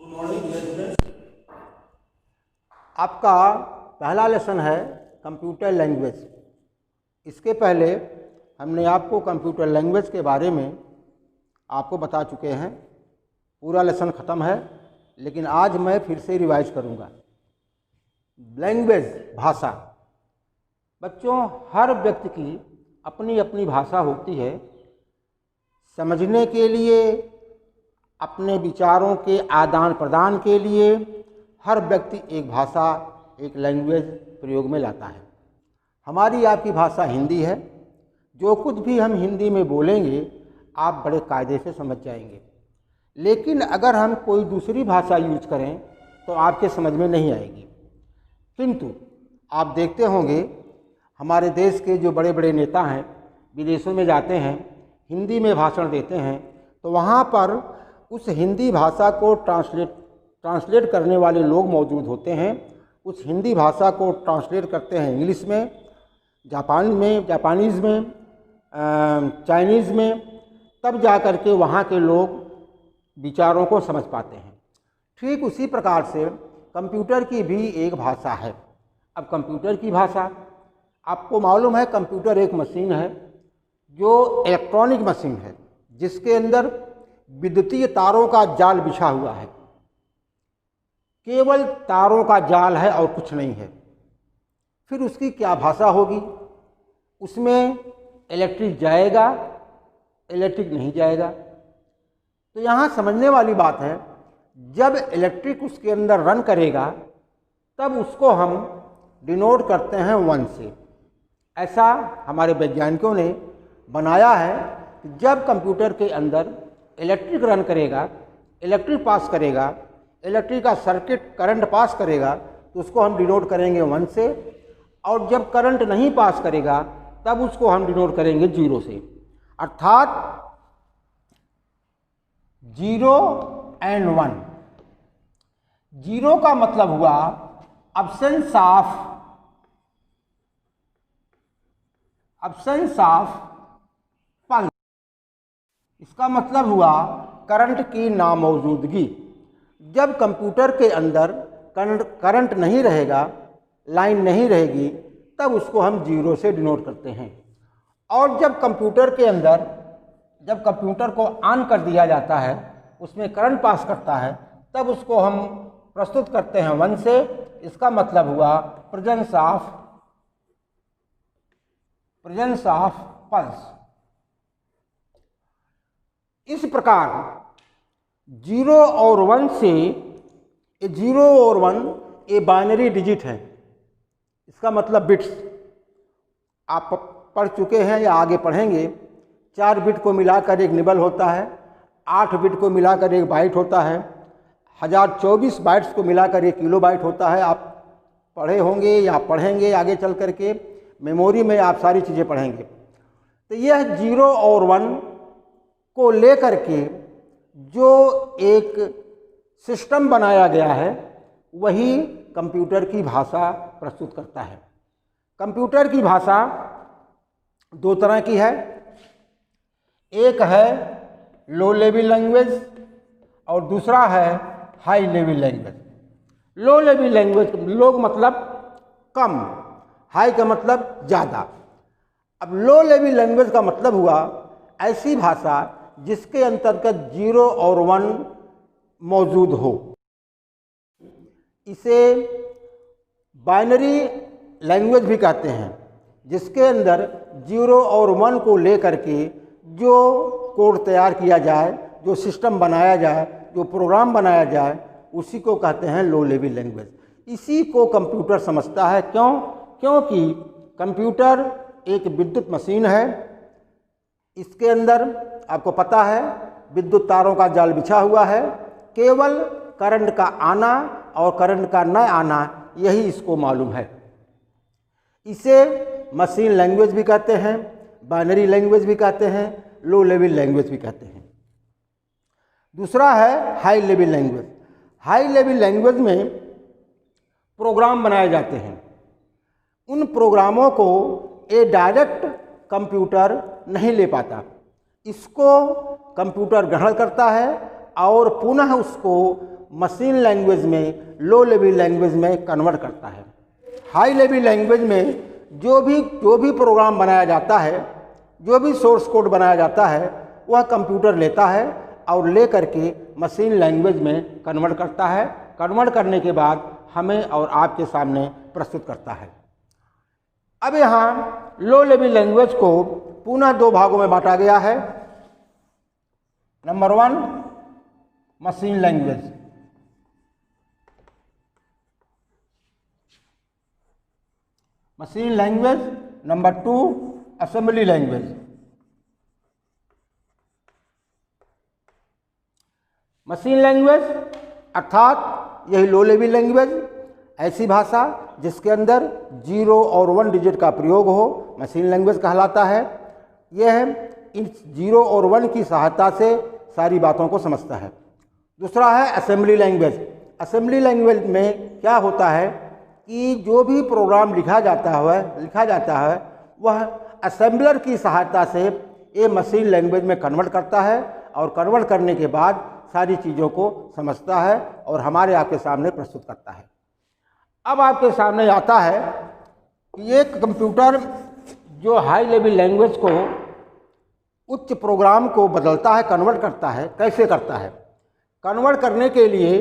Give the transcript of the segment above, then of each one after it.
Good morning dear students. आपका पहला lesson है कंप्यूटर लैंग्वेज। इसके पहले हमने आपको कंप्यूटर लैंग्वेज के बारे में आपको बता चुके हैं। पूरा लेसन ख़त्म है, लेकिन आज मैं फिर से रिवाइज करूँगा। लैंग्वेज भाषा। बच्चों, हर व्यक्ति की अपनी अपनी भाषा होती है। समझने के लिए, अपने विचारों के आदान प्रदान के लिए हर व्यक्ति एक भाषा, एक लैंग्वेज प्रयोग में लाता है। हमारी आपकी भाषा हिंदी है। जो कुछ भी हम हिंदी में बोलेंगे आप बड़े कायदे से समझ जाएंगे। लेकिन अगर हम कोई दूसरी भाषा यूज करें तो आपके समझ में नहीं आएगी। किंतु आप देखते होंगे हमारे देश के जो बड़े बड़े नेता हैं, विदेशों में जाते हैं, हिंदी में भाषण देते हैं, तो वहाँ पर उस हिंदी भाषा को ट्रांसलेट करने वाले लोग मौजूद होते हैं। उस हिंदी भाषा को ट्रांसलेट करते हैं इंग्लिश में, जापानीज़ में, चाइनीज़ में, तब जा कर के वहाँ के लोग विचारों को समझ पाते हैं। ठीक उसी प्रकार से कंप्यूटर की भी एक भाषा है। अब कंप्यूटर की भाषा, आपको मालूम है कंप्यूटर एक मशीन है जो इलेक्ट्रॉनिक मशीन है, जिसके अंदर विद्युतीय तारों का जाल बिछा हुआ है। केवल तारों का जाल है और कुछ नहीं है। फिर उसकी क्या भाषा होगी? उसमें इलेक्ट्रिक जाएगा, इलेक्ट्रिक नहीं जाएगा। तो यहाँ समझने वाली बात है, जब इलेक्ट्रिक उसके अंदर रन करेगा तब उसको हम डिनोट करते हैं 1 से। ऐसा हमारे वैज्ञानिकों ने बनाया है कि जब कंप्यूटर के अंदर इलेक्ट्रिक रन करेगा, इलेक्ट्रिक पास करेगा, इलेक्ट्रिक का सर्किट करंट पास करेगा, तो उसको हम डिनोट करेंगे 1 से। और जब करंट नहीं पास करेगा तब उसको हम डिनोट करेंगे 0 से। अर्थात 0 and 1। 0 का मतलब हुआ absence of पल्स। इसका मतलब हुआ करंट की नामौजूदगी। जब कंप्यूटर के अंदर करंट नहीं रहेगा, लाइन नहीं रहेगी, तब उसको हम 0 से डिनोट करते हैं। और जब कंप्यूटर के अंदर, जब कंप्यूटर को ऑन कर दिया जाता है, उसमें करंट पास करता है, तब उसको हम प्रस्तुत करते हैं 1 से। इसका मतलब हुआ प्रेजेंस ऑफ पल्स। इस प्रकार 0 और 1 से, 0 और 1 ये बाइनरी डिजिट है। इसका मतलब बिट्स। आप पढ़ चुके हैं या आगे पढ़ेंगे। 4 बिट को मिलाकर एक निबल होता है, 8 बिट को मिलाकर एक बाइट होता है, 1024 बाइट्स को मिलाकर एक किलो बाइट होता है। आप पढ़े होंगे या पढ़ेंगे आगे चल कर के, मेमोरी में आप सारी चीज़ें पढ़ेंगे। तो यह 0 और 1 को लेकर के जो एक सिस्टम बनाया गया है, वही कंप्यूटर की भाषा प्रस्तुत करता है। कंप्यूटर की भाषा 2 तरह की है। एक है लो लेवल लैंग्वेज और दूसरा है high level language. Low level language, low मतलब कम, हाई का मतलब ज़्यादा। अब लो लेवल लैंग्वेज का मतलब हुआ ऐसी भाषा जिसके अंतर्गत 0 और 1 मौजूद हो। इसे बाइनरी लैंग्वेज भी कहते हैं, जिसके अंदर 0 और 1 को लेकर के जो कोड तैयार किया जाए, जो सिस्टम बनाया जाए, जो प्रोग्राम बनाया जाए, उसी को कहते हैं लो लेवल लैंग्वेज। इसी को कंप्यूटर समझता है। क्यों? क्योंकि कंप्यूटर एक विद्युत मशीन है। इसके अंदर आपको पता है विद्युत तारों का जाल बिछा हुआ है। केवल करंट का आना और करंट का न आना, यही इसको मालूम है। इसे मशीन लैंग्वेज भी कहते हैं, बाइनरी लैंग्वेज भी कहते हैं, लो लेवल लैंग्वेज भी कहते हैं। दूसरा है high level language. High level language में प्रोग्राम बनाए जाते हैं। उन प्रोग्रामों को ये डायरेक्ट कंप्यूटर नहीं ले पाता। इसको कंप्यूटर ग्रहण करता है और पुनः उसको मशीन लैंग्वेज में, लो लेवल लैंग्वेज में कन्वर्ट करता है। हाई लेवल लैंग्वेज में जो भी प्रोग्राम बनाया जाता है, जो भी सोर्स कोड बनाया जाता है, वह कंप्यूटर लेता है और ले करके मशीन लैंग्वेज में कन्वर्ट करता है। कन्वर्ट करने के बाद हमें और आपके सामने प्रस्तुत करता है। अब यहाँ लो लेवल लैंग्वेज को पुनः दो भागों में बांटा गया है। Number 1 machine language, machine language. Number 2 assembly language. Machine language अर्थात यही लो लेवल लैंग्वेज, ऐसी भाषा जिसके अंदर 0 और 1 डिजिट का प्रयोग हो, मशीन लैंग्वेज कहलाता है। यह इन 0 और 1 की सहायता से सारी बातों को समझता है। दूसरा है असेंबली लैंग्वेज। असेंबली लैंग्वेज में क्या होता है कि जो भी प्रोग्राम लिखा जाता है वह असेंबलर की सहायता से ये मशीन लैंग्वेज में कन्वर्ट करता है और कन्वर्ट करने के बाद सारी चीज़ों को समझता है और हमारे आपके सामने प्रस्तुत करता है। अब आपके सामने आता है कि एक कंप्यूटर जो हाई लेवल लैंग्वेज को, उच्च प्रोग्राम को बदलता है, कन्वर्ट करता है। कैसे करता है? कन्वर्ट करने के लिए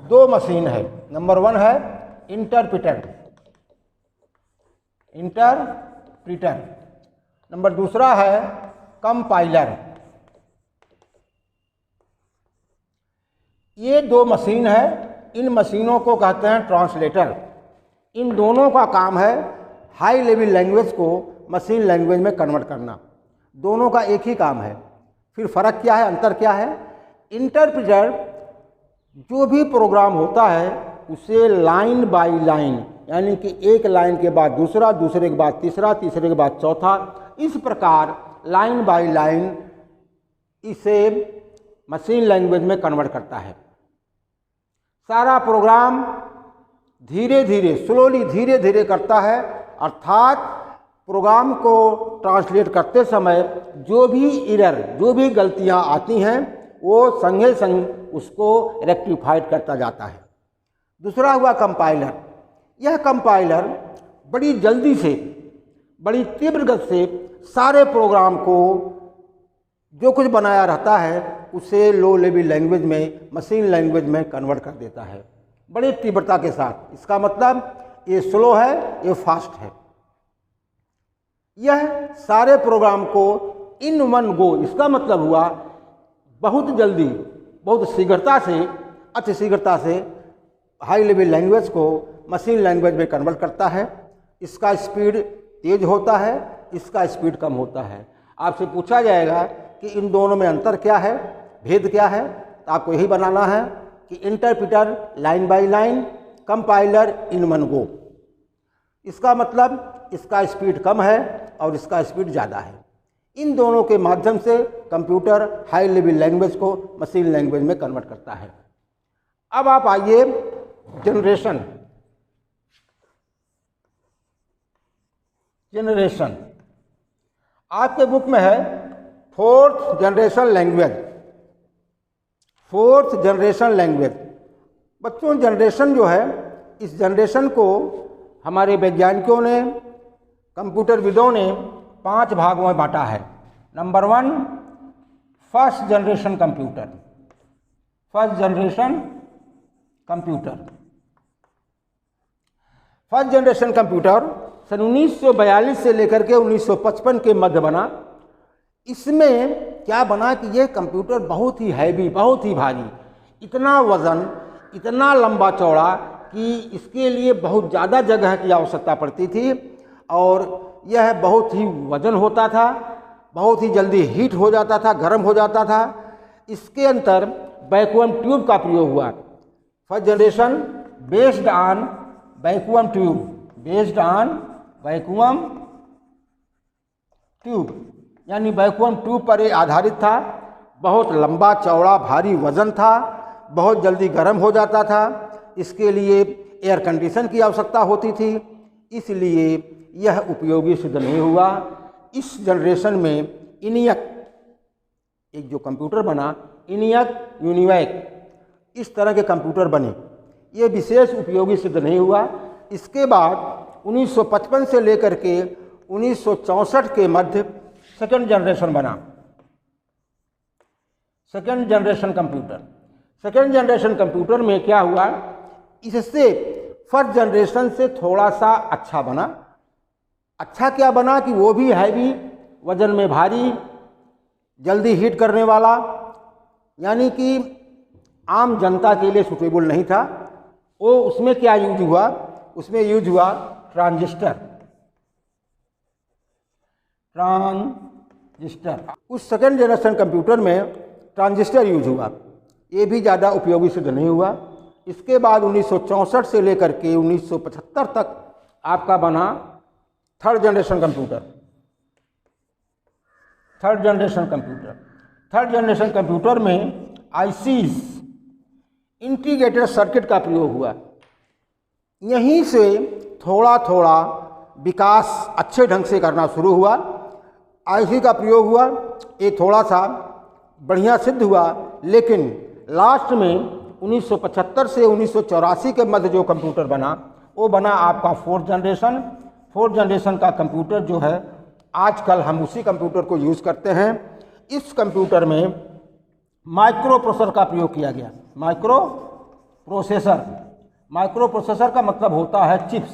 दो मशीन है। नंबर 1 है इंटरप्रिटर, नंबर दूसरा है कंपाइलर। ये दो मशीन है, इन मशीनों को कहते हैं ट्रांसलेटर। इन दोनों का काम है हाई लेवल लैंग्वेज को मशीन लैंग्वेज में कन्वर्ट करना। दोनों का एक ही काम है। फिर फ़र्क क्या है, अंतर क्या है? इंटरप्रिटर जो भी प्रोग्राम होता है उसे लाइन बाय लाइन, यानी कि एक लाइन के बाद दूसरा, दूसरे के बाद तीसरा, तीसरे के बाद चौथा, इस प्रकार लाइन बाय लाइन इसे मशीन लैंग्वेज में कन्वर्ट करता है। सारा प्रोग्राम धीरे धीरे करता है, अर्थात प्रोग्राम को ट्रांसलेट करते समय जो भी एरर, जो भी गलतियां आती हैं वो संगे संग उसको रेक्टिफाइड करता जाता है। दूसरा हुआ कंपाइलर। यह कंपाइलर बड़ी जल्दी से, बड़ी तीव्र गति से सारे प्रोग्राम को जो कुछ बनाया रहता है उसे लो लेवल लैंग्वेज में, मशीन लैंग्वेज में कन्वर्ट कर देता है बड़ी तीव्रता के साथ। इसका मतलब ये स्लो है, ये फास्ट है। यह सारे प्रोग्राम को इन वन गो, इसका मतलब हुआ बहुत जल्दी, बहुत शीघ्रता से, अति शीघ्रता से हाई लेवल लैंग्वेज को मशीन लैंग्वेज में कन्वर्ट करता है। इसका स्पीड तेज होता है, इसका स्पीड कम होता है। आपसे पूछा जाएगा कि इन दोनों में अंतर क्या है, भेद क्या है, तो आपको यही बनाना है कि interpreter line by line, compiler in one go. इसका मतलब इसका स्पीड कम है और इसका स्पीड ज़्यादा है। इन दोनों के माध्यम से कंप्यूटर हाई लेवल लैंग्वेज को मशीन लैंग्वेज में कन्वर्ट करता है। अब आप आइए जनरेशन। आपके बुक में है फोर्थ जनरेशन लैंग्वेज। बच्चों, जनरेशन जो है, इस जनरेशन को हमारे वैज्ञानिकों ने, कंप्यूटर विदों ने 5 भागों में बांटा है। Number 1 first generation computer. First generation computer सन 1942 से लेकर के 1955 के मध्य बना। इसमें क्या बना कि यह कंप्यूटर बहुत ही हैवी, बहुत ही भारी, इतना वज़न, इतना लंबा चौड़ा कि इसके लिए बहुत ज़्यादा जगह की आवश्यकता पड़ती थी और यह बहुत ही वजन होता था, बहुत ही जल्दी हीट हो जाता था, गर्म हो जाता था। इसके अंदर वैक्यूम ट्यूब का प्रयोग हुआ। First generation based on vacuum tube, यानी वैक्यूम ट्यूब पर ये आधारित था। बहुत लंबा चौड़ा भारी वजन था, बहुत जल्दी गर्म हो जाता था। इसके लिए एयर कंडीशन की आवश्यकता होती थी, इसलिए यह उपयोगी सिद्ध नहीं हुआ। इस जनरेशन में ENIAC एक जो कंप्यूटर बना, ENIAC, UNIVAC, इस तरह के कंप्यूटर बने। ये विशेष उपयोगी सिद्ध नहीं हुआ। इसके बाद 1955 से लेकर के 1964 के मध्य सेकेंड जनरेशन बना, second generation computer. Second generation computer में क्या हुआ, इससे फर्स्ट जनरेशन से थोड़ा सा अच्छा बना। अच्छा क्या बना कि वो भी हैवी, वजन में भारी, जल्दी हीट करने वाला, यानी कि आम जनता के लिए सूटेबल नहीं था। वो उसमें क्या यूज हुआ, उसमें यूज हुआ ट्रांजिस्टर। उस सेकेंड जनरेशन कंप्यूटर में ट्रांजिस्टर यूज हुआ। ये भी ज़्यादा उपयोगी सिद्ध नहीं हुआ। इसके बाद 1964 से लेकर के 1975 तक आपका बना third generation computer. Third generation computer, third generation computer में आईसीज, इंटीग्रेटेड सर्किट का प्रयोग हुआ। यहीं से थोड़ा थोड़ा विकास अच्छे ढंग से करना शुरू हुआ। आईसी का प्रयोग हुआ, ये थोड़ा सा बढ़िया सिद्ध हुआ, लेकिन लास्ट में 1975 से 1984 के मध्य जो कंप्यूटर बना वो बना आपका फोर्थ जनरेशन। फोर्थ जनरेशन का कंप्यूटर जो है आजकल हम उसी कंप्यूटर को यूज़ करते हैं। इस कंप्यूटर में माइक्रो प्रोसेसर का प्रयोग किया गया। माइक्रो प्रोसेसर, माइक्रो प्रोसेसर का मतलब होता है चिप्स।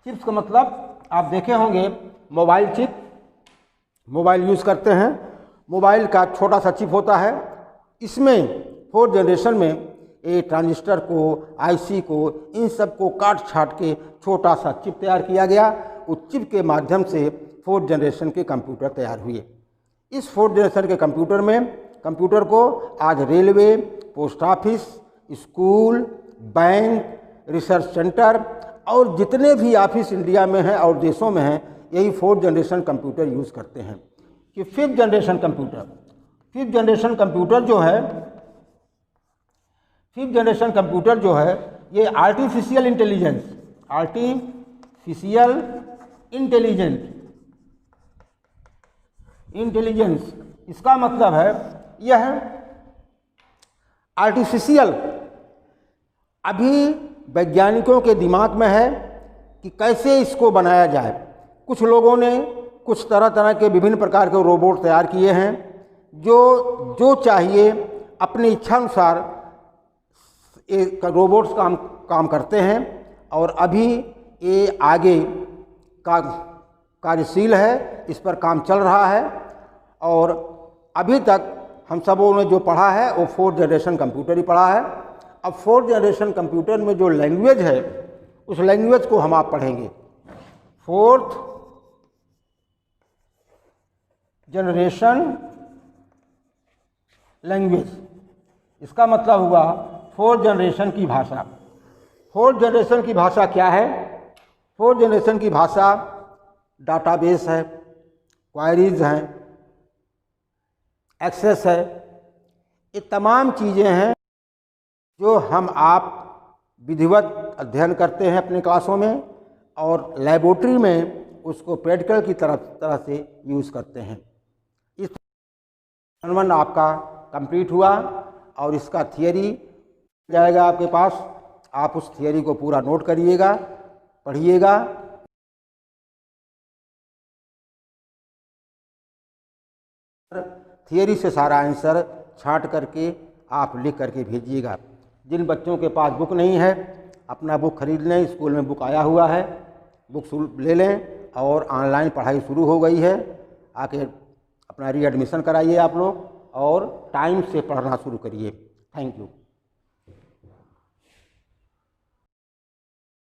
चिप्स का मतलब आप देखे होंगे मोबाइल चिप, मोबाइल यूज़ करते हैं, मोबाइल का छोटा सा चिप होता है। इसमें फोर्थ जनरेशन में ये ट्रांजिस्टर को, आईसी को, इन सब को काट छाट के छोटा सा चिप तैयार किया गया। उस चिप के माध्यम से फोर्थ जनरेशन के कंप्यूटर तैयार हुए। इस फोर्थ जनरेशन के कंप्यूटर को आज railway, post office, school, bank, research centre और जितने भी ऑफिस इंडिया में हैं और देशों में हैं, यही फोर्थ जनरेशन कंप्यूटर यूज़ करते हैं। कि fifth generation computer, fifth generation computer जो है, फिफ्थ जनरेशन कंप्यूटर जो है ये आर्टिफिशियल इंटेलिजेंस, आर्टिफिशियल इंटेलिजेंस, इसका मतलब है यह आर्टिफिशियल अभी वैज्ञानिकों के दिमाग में है कि कैसे इसको बनाया जाए। कुछ लोगों ने कुछ तरह तरह के विभिन्न प्रकार के रोबोट तैयार किए हैं जो चाहिए अपनी इच्छानुसार रोबोट्स काम करते हैं। और अभी ये आगे का कार्यशील है, इस पर काम चल रहा है। और अभी तक हम सबों ने जो पढ़ा है वो फोर्थ जनरेशन कंप्यूटर ही पढ़ा है। अब फोर्थ जनरेशन कंप्यूटर में जो लैंग्वेज है उस लैंग्वेज को हम आप पढ़ेंगे। फोर्थ जनरेशन लैंग्वेज, इसका मतलब हुआ फोर्थ जनरेशन की भाषा। फोर्थ जनरेशन की भाषा क्या है? फोर्थ जनरेशन की भाषा डाटाबेस है, क्वायरीज हैं, एक्सेस है, ये तमाम चीज़ें हैं जो हम आप विधिवत अध्ययन करते हैं अपने क्लासों में और लेबोरेटरी में उसको प्रैक्टिकल की तरह से यूज़ करते हैं। इस तरह आपका कंप्लीट हुआ और इसका थियरी जाएगा आपके पास। आप उस थियरी को पूरा नोट करिएगा, पढ़िएगा। थियरी से सारा आंसर छांट करके आप लिख करके भेजिएगा। जिन बच्चों के पास बुक नहीं है अपना बुक खरीद लें, स्कूल में बुक आया हुआ है, बुक ले लें। और ऑनलाइन पढ़ाई शुरू हो गई है, आके अपना रीएडमिशन कराइए आप लोग और टाइम से पढ़ना शुरू करिए। Thank you.